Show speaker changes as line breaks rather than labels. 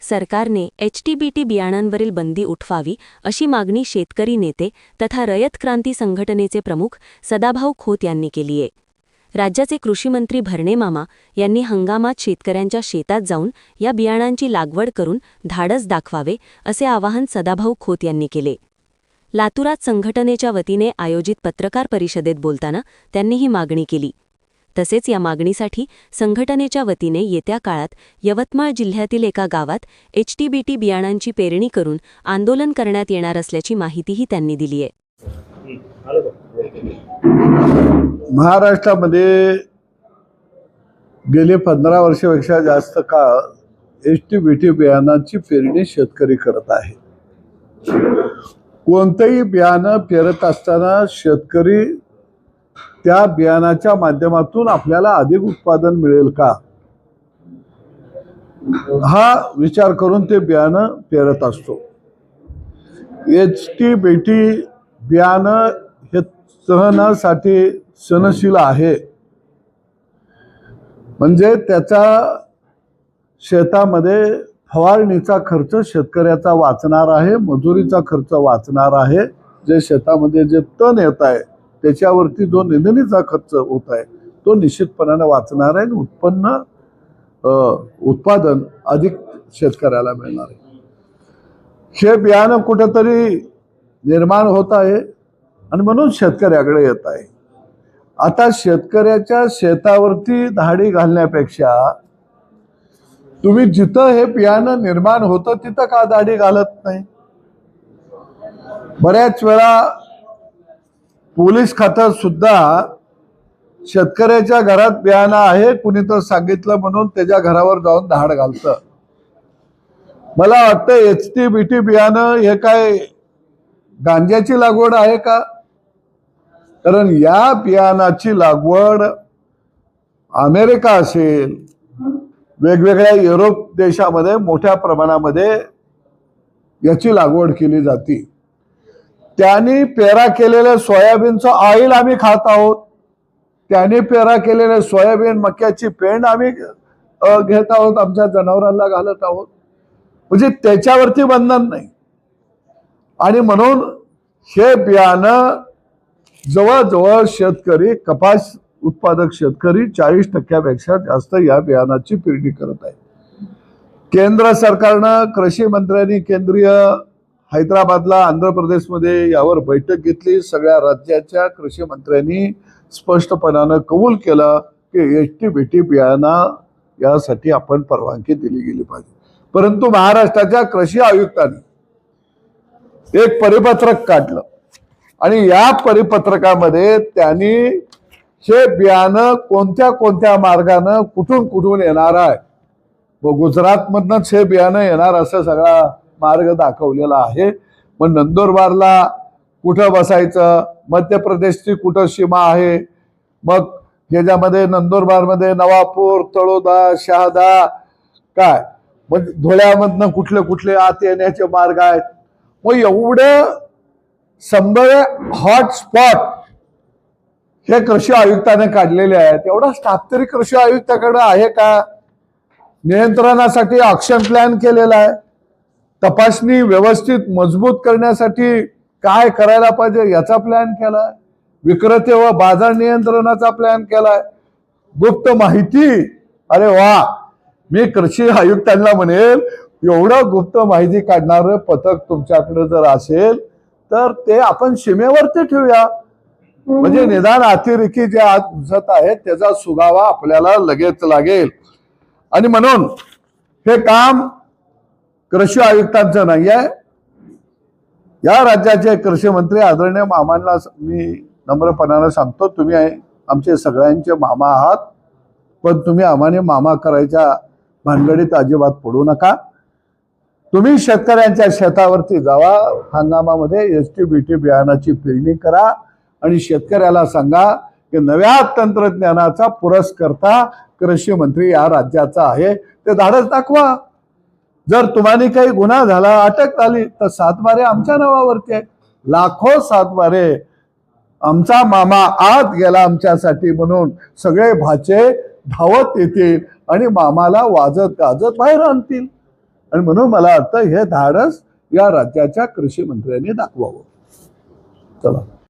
सरकारने HTBT बियाणांवरील बंदी उठवावी अशी मागणी शेतकरी नेते तथा रयत क्रांती संघटनेचे प्रमुख सदाभाऊ खोत यांनी केली आहे। राज्याचे कृषीमंत्री भरणे मामा यांनी हंगामात शेतकऱ्यांच्या शेतात जाऊन या बियाणांची लागवड करून धाडस दाखवावे असे आवाहन सदाभाऊ खोत यांनी केले। लातूरात संघटनेच्या वतीने आयोजित पत्रकार परिषदेत बोलताना त्यांनी ही मागणी केली। तसेच या मागणीसाठी संघटनेच्या वतीने येत्या काळात यवतमाळ जिल्ह्यातील एका गावात HTBT बियाणांची पेरणी करून आंदोलन करण्यात येणार असल्याची माहितीही त्यांनी दिली आहे।
महाराष्ट्रामध्ये गेले 15 वर्षापेक्षा जास्त काळ HTBT बियाणांची पेरणी शेतकरी करत आहे। कोणतेही बियाणं पेरत असताना शेतकरी त्या बियाणाच्या माध्यमातून आपल्याला अधिक उत्पादन मिळेल का हा विचार करून ते बियाणं पेरत असतो। HTBT बियाणं हे तणनासाठी सनशील आहे, म्हणजे त्याचा शेतामध्ये फवारणीचा खर्च शेतकऱ्याचा वाचणार आहे, मजुरीचा खर्च वाचणार आहे, जे शेतामध्ये जे तण येत आहे त्याच्यावरती जो निंदणीचा खर्च होत आहे तो निश्चितपणाने वाचणार आहे आणि उत्पादन अधिक शेतकऱ्याला मिळणार आहे। हे बियाणं कुठेतरी निर्माण होत आहे आणि म्हणून शेतकऱ्याकडे येत आहे। आता शेतकऱ्याच्या शेतावरती धाडी घालण्यापेक्षा तुम्ही जिथं हे बियाणं निर्माण होतं तिथं का धाडी घालत नाही? बऱ्याच वेळा पोलीस खातं सुद्धा शेतकऱ्याच्या घरात बियाणं आहे कुणी तर सांगितलं म्हणून त्याच्या घरावर जाऊन धाड घालतं। मला वाटतं HTBT बियाणं हे काय गांजाची लागवड आहे का? कारण या बियाणाची लागवड अमेरिका असेल, वेगवेगळ्या युरोप देशामध्ये मोठ्या प्रमाणामध्ये याची लागवड केली जाते। त्यांनी पेरा केलेलं सोयाबीनचं ऑइल आम्ही खात आहोत, त्यांनी पेरा केलेले सोयाबीन मक्याची पेंड आम्ही घेत आहोत, आमच्या जनावरांना घालत आहोत, म्हणजे त्याच्यावरती बंधन नाही। आणि म्हणून हे बियाणं जवळजवळ शेतकरी कपास उत्पादक शेतकरी 40% जास्त या बियाणाची पेरणी करत आहे। केंद्र सरकारनं कृषी मंत्र्यांनी केंद्रीय हैदराबादला आंध्र प्रदेशमध्ये यावर बैठक घेतली। सगळ्या राज्याच्या कृषी मंत्र्यांनी स्पष्टपणाने कबूल केलं की HTBT बियाणं यासाठी आपण परवानगी दिली गेली पाहिजे। परंतु महाराष्ट्राच्या कृषी आयुक्तांनी एक परिपत्रक काढलं आणि या परिपत्रकामध्ये त्यांनी हे बियाणं कोणत्या कोणत्या मार्गाने कुठून कुठून येणार आहे व गुजरातमधनच हे बियाणं येणार असं सगळा मार्ग दाखवलेला आहे। मग नंदुरबारला कुठं बसायचं, मध्य प्रदेशची कुठं सीमा आहे, मग ह्याच्यामध्ये नंदुरबारमध्ये नवापूर, तळोदा, शहादा काय, मग धुळ्यामधनं कुठले कुठले आत येण्याचे मार्ग आहेत। मग एवढं 100 हॉटस्पॉट हे कृषी आयुक्ताने काढलेले आहेत। एवढा स्टाफ तरी कृषी आयुक्ताकडे आहे का? नियंत्रणासाठी ॲक्शन प्लॅन केलेला आहे, तपासणी व्यवस्थित मजबूत करण्यासाठी काय करायला पाहिजे याचा प्लॅन केलाय, विक्रेते व बाजार नियंत्रणाचा प्लॅन केलाय, गुप्त माहिती, अरे वा, मी कृषी आयुक्तांना म्हणेल एवढं गुप्त माहिती काढणारं पथक तुमच्याकडे जर असेल तर ते आपण सीमेवरती ठेवूया, म्हणजे निदान अतिरेकी जे आज घुसत आहेत त्याचा सुगावा आपल्याला लगेच लागेल। आणि म्हणून हे काम कृषी आयुक्तांचं नाही आहे। या राज्याचे कृषी मंत्री आदरणीय मामांना मी नम्रपणाने सांगतो, तुम्ही आमचे सगळ्यांचे मामा आहात, पण तुम्ही आम्हाने मामा करायच्या भानगडीत अजिबात पडू नका। तुम्ही शेतकऱ्यांच्या शेतावरती जावा, हंगामामध्ये HTBT बियाणाची पेरणी करा आणि शेतकऱ्याला सांगा की नव्या तंत्रज्ञानाचा पुरस्कर्ता कृषी मंत्री या राज्याचा आहे, ते धाडस दाखवा। जर तुम्हाला काही गुन्हा झाला, अटक झाली तर 7 बारे आमच्या नावावरती आहे। लाखो 7 बारे आमचा मामा आत गेला आमच्यासाठी म्हणून सगळे भाचे धावत येतील आणि मामाला वाजत गाजत बाहेर आणतील। आणि म्हणून मला वाटतं हे धाडस या राज्याच्या कृषी मंत्र्यांनी दाखवावं. चला.